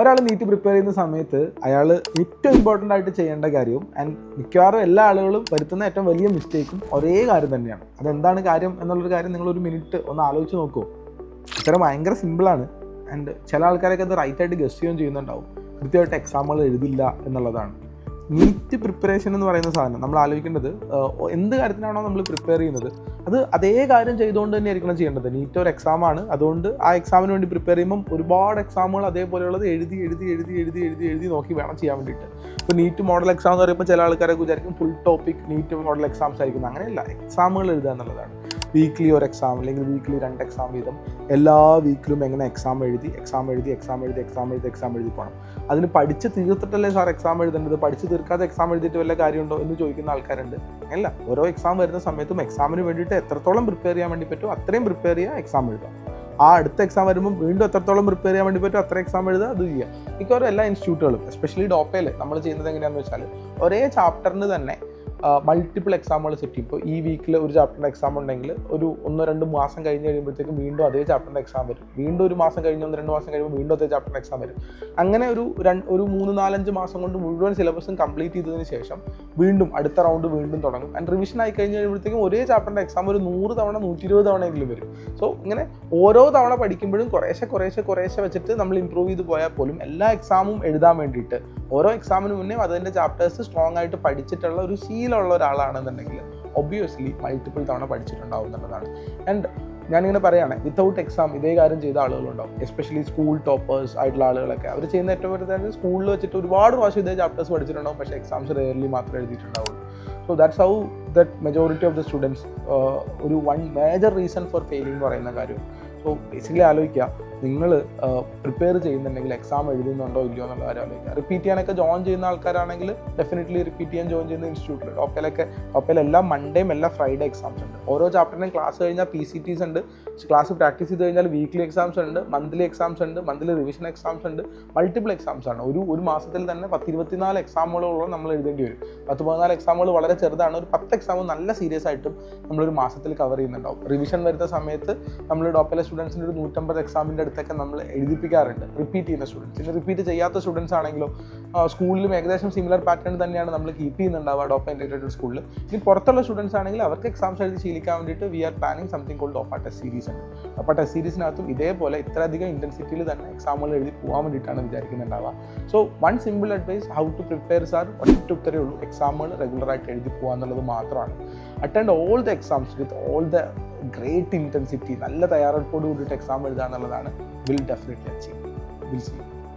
ഒരാൾ NEET prepare ചെയ്യുന്ന സമയത്ത് അയാൾ ഏറ്റവും ഇമ്പോർട്ടൻ്റ് ആയിട്ട് ചെയ്യേണ്ട കാര്യവും ആൻഡ് മിക്കവാറും എല്ലാ ആളുകളും വരുത്തുന്ന ഏറ്റവും വലിയ മിസ്റ്റേക്കും ഒരേ കാര്യം തന്നെയാണ്. അതെന്താണ് കാര്യം എന്നുള്ളൊരു കാര്യം നിങ്ങളൊരു മിനിറ്റ് ഒന്ന് ആലോചിച്ച് നോക്കുമോ? ഉത്തരം ഭയങ്കര സിമ്പിളാണ്. ആൻഡ് ചില ആൾക്കാരൊക്കെ അത് റൈറ്റായിട്ട് ഗസ് ചെയ്യുകയും ചെയ്യുന്നുണ്ടാവും. കൃത്യമായിട്ട് എക്സാമുകൾ എഴുതില്ല എന്നുള്ളതാണ്. നീറ്റ് പ്രിപ്പറേഷൻ എന്ന് പറയുന്ന സാധനം നമ്മൾ ആലോചിക്കേണ്ടത് എന്ത് കാര്യത്തിനാണോ നമ്മൾ പ്രിപ്പയർ ചെയ്യുന്നത് അത് അതേ കാര്യം ചെയ്തുകൊണ്ട് തന്നെ ആയിരിക്കണം ചെയ്യേണ്ടത്. നീറ്റ് ഒരു എക്സാമാണ്, അതുകൊണ്ട് ആ എക്സാമിന് വേണ്ടി പ്രിപ്പയർ ചെയ്യുമ്പം ഒരുപാട് എക്സാമുകൾ അതേപോലെയുള്ളത് എഴുതി നോക്കി വേണം ചെയ്യാൻ വേണ്ടിയിട്ട്. ഇപ്പോൾ നീറ്റ് മോഡൽ എക്സാം എന്ന് പറയുമ്പോൾ ചില ആൾക്കാരൊക്കെ വിചാരിക്കും full topic NEET model exams ആയിരിക്കും. അങ്ങനെയല്ല, എക്സാമുകൾ എഴുതുക എന്നുള്ളതാണ്. വീക്ക്ലി ഒരു എക്സാം അല്ലെങ്കിൽ വീക്ക്ലി 2 എക്സാം വീതം എല്ലാ വീക്കിലും എങ്ങനെ എക്സാം എഴുതി പോകണം. അതിന് പഠിച്ച് തീർത്തിട്ടല്ലേ സാർ എക്സാം എഴുതേണ്ടത്, പഠിച്ച് തീർക്കാതെ എക്സാം എഴുതിയിട്ട് വല്ല കാര്യമുണ്ടോ എന്ന് ചോദിക്കുന്ന ആൾക്കാരുണ്ട്. അല്ല, ഓരോ എക്സാം വരുന്ന സമയത്തും എക്സാമിന് വേണ്ടിയിട്ട് എത്രത്തോളം പ്രിപ്പയർ ചെയ്യാൻ വേണ്ടി പറ്റുമോ അത്രയും പ്രിപ്പയർ ചെയ്യുക, എക്സാം എഴുതുക. ആ അടുത്ത എക്സാം വരുമ്പോൾ വീണ്ടും എത്രത്തോളം പ്രിപ്പയർ ചെയ്യാൻ വേണ്ടി പറ്റുമോ അത്ര എക്സാം എഴുതുക, അത് ചെയ്യുക. മിക്കവാറും എല്ലാ ഇൻസ്റ്റിറ്റ്യൂട്ടുകളും എസ്പെഷ്യലി ഡോപ്പയിൽ നമ്മൾ ചെയ്യുന്നത് എങ്ങനെയാണെന്ന് വെച്ചാൽ ഒരേ ചാപ്റ്ററിന് തന്നെ മൾട്ടിപ്പിൾ എക്സാമുകൾ സെറ്റ് ചെയ്യും. ഇപ്പോൾ ഈ വീക്കിൽ ഒരു ചാപ്റ്ററിൻ്റെ എക്സാം ഉണ്ടെങ്കിൽ ഒരു 1-2 മാസം കഴിഞ്ഞ് കഴിയുമ്പോഴത്തേക്കും വീണ്ടും അതേ ചാപ്റ്ററിൻ്റെ എക്സാം വരും. വീണ്ടും ഒരു മാസം കഴിഞ്ഞ് 1-2 മാസം കഴിയുമ്പോൾ വീണ്ടും അതേ ചാപ്റ്ററിൻ്റെ എക്സാം വരും. അങ്ങനെ ഒരു 3-4-5 മാസം കൊണ്ട് മുഴുവൻ സിലബസും കംപ്ലീറ്റ് ചെയ്തതിന് ശേഷം വീണ്ടും അടുത്ത റൗണ്ട് വീണ്ടും തുടങ്ങും. ആൻഡ് റിവിഷൻ ആയി കഴിഞ്ഞ് കഴിയുമ്പോഴത്തേക്കും ഒരേ ചാപ്റ്ററിൻ്റെ എക്സാം ഒരു 100 തവണ 120 തവണയെങ്കിലും വരും. സോ ഇങ്ങനെ ഓരോ തവണ പഠിക്കുമ്പോഴും കുറേശ്ശെ വെച്ചിട്ട് നമ്മൾ ഇമ്പ്രൂവ് ചെയ്ത് പോയാൽ പോലും എല്ലാ എക്സാമും എഴുതാൻ വേണ്ടിയിട്ട് ഓരോ എക്സാമിന് മുന്നേ അതിൻ്റെ ചാപ്റ്റേഴ്സ് സ്ട്രോങ് ആയിട്ട് പഠിച്ചിട്ടുള്ള ഒരു ശീലമുള്ള ഒരാളാണെന്നുണ്ടെങ്കിൽ ഒബ്വിയസ്ലി മൾട്ടിപ്പിൾ തവണ പഠിച്ചിട്ടുണ്ടാവും എന്നുള്ളതാണ്. ആൻഡ് ഞാനിങ്ങനെ പറയുകയാണ്, വിത്തൗട്ട് എക്സാം ഇതേ കാര്യം ചെയ്ത ആളുകളുണ്ടാവും. എസ്പെഷ്യലി സ്കൂൾ ടോപ്പേഴ്സ് ആയിട്ടുള്ള ആളുകളൊക്കെ അവർ ചെയ്യുന്ന ഏറ്റവും വലുതായിട്ട് സ്കൂളിൽ വെച്ചിട്ട് ഒരുപാട് പ്രാവശ്യം ഇതേ ചാപ്റ്റേഴ്സ് പഠിച്ചിട്ടുണ്ടാവും, പക്ഷേ എക്സാംസ് റെയർലി മാത്രമേ എഴുതിയിട്ടുണ്ടാവുള്ളൂ. So that's how that majority of the students ഒരു one major reason for failing എന്ന് പറയുന്ന കാര്യം. സോ ബേസിക്കലി ആലോചിക്കുക, നിങ്ങൾ പ്രിപ്പയർ ചെയ്യുന്നുണ്ടെങ്കിൽ എക്സാം എഴുതുന്നുണ്ടോ ഇല്ലയോ എന്നുള്ള കാര്യം ആലോചിക്കുക. റിപ്പീറ്റ് ചെയ്യാനൊക്കെ ജോയിൻ ചെയ്യുന്ന ആൾക്കാരാണെങ്കിൽ ഡെഫിനറ്റ്ലി റിപ്പീറ്റ് ചെയ്യാൻ ജോയിൻ ചെയ്യുന്ന ഇൻസ്റ്റിറ്റ്യൂട്ടിൽ ടോപ്പയിൽ എല്ലാ മൺഡേയും എല്ലാ ഫ്രൈഡേ എക്സാംസ് ഉണ്ട്. ഓരോ ചാപ്റ്ററിനും ക്ലാസ് കഴിഞ്ഞാൽ PCTs ഉണ്ട്, ക്ലാസ് പ്രാക്ടീസ് ചെയ്ത് കഴിഞ്ഞാൽ വീക്ക്ലി എക്സാംസ് ഉണ്ട്, മന്ത്ലി എക്സാംസ് ഉണ്ട്, മന്ത്ലി റിവിഷൻ എക്സാംസ് ഉണ്ട്, മൾട്ടിപ്പിൾ എക്സാംസ് ആണ്. ഒരു മാസത്തിൽ തന്നെ 10-24 എക്സാമുകളോളം നമ്മൾ എഴുതേണ്ടി വരും. 10-14 എക്സാമുകൾ വളരെ ചെറുതാണ്, ഒരു 10 എക്സാം നല്ല സീരിയസ് ആയിട്ടും നമ്മളൊരു മാസത്തിൽ കവർ ചെയ്യുന്നുണ്ടാവും. റിവിഷൻ വരുന്ന സമയത്ത് നമ്മൾ ടോപ്പിലെ സ്റ്റുഡൻസിൻ്റെ ഒരു 150 എക്സാമിൻ്റെ അടുത്തൊക്കെ നമ്മൾ എഴുതിപ്പിക്കാറുണ്ട് റിപ്പീറ്റ് ചെയ്യുന്ന സ്റ്റുഡൻസ്. ഇനി റിപ്പീറ്റ് ചെയ്യാത്ത സ്റ്റുഡൻസ് ആണെങ്കിലോ സ്കൂളിലും ഏകദേശം സിമിലർ പാറ്റേൺ തന്നെയാണ് നമ്മൾ കീപ്പ് ചെയ്യുന്നുണ്ടാവുക ഡോപ്പ ഇൻറ്റഗ്രേറ്റഡ് സ്കൂളിൽ. ഇനി പുറത്തുള്ള സ്റ്റുഡൻസ് ആണെങ്കിൽ അവർക്ക് എക്സാംസ് എഴുതി ശീലിക്കാൻ വേണ്ടിയിട്ട് we are planning something called Dopa test series ഉണ്ട്. ഡോപ്പ ടെസ്റ്റ് സീരീസിനകത്തും ഇതേപോലെ ഇത്രയധികം ഇൻറ്റൻസിറ്റിയിൽ തന്നെ എക്സാമുകൾ എഴുതി പോകാൻ വേണ്ടിയിട്ടാണ് വിചാരിക്കുന്നുണ്ടാവുക. So one simple advice how to prepare sir ഒറ്റ ഉത്തരേ ഉള്ളൂ, എക്സാമുകൾ റെഗുലറായിട്ട് എഴുതി പോകുക എന്നുള്ളത് മാത്രമാണ്. Attend all the exams with all the great intensity, നല്ല തയ്യാറെടുപ്പോട് കൂടിയിട്ട് എക്സാം എഴുതുക എന്നുള്ളതാണ്. Will definitely achieve. Will see.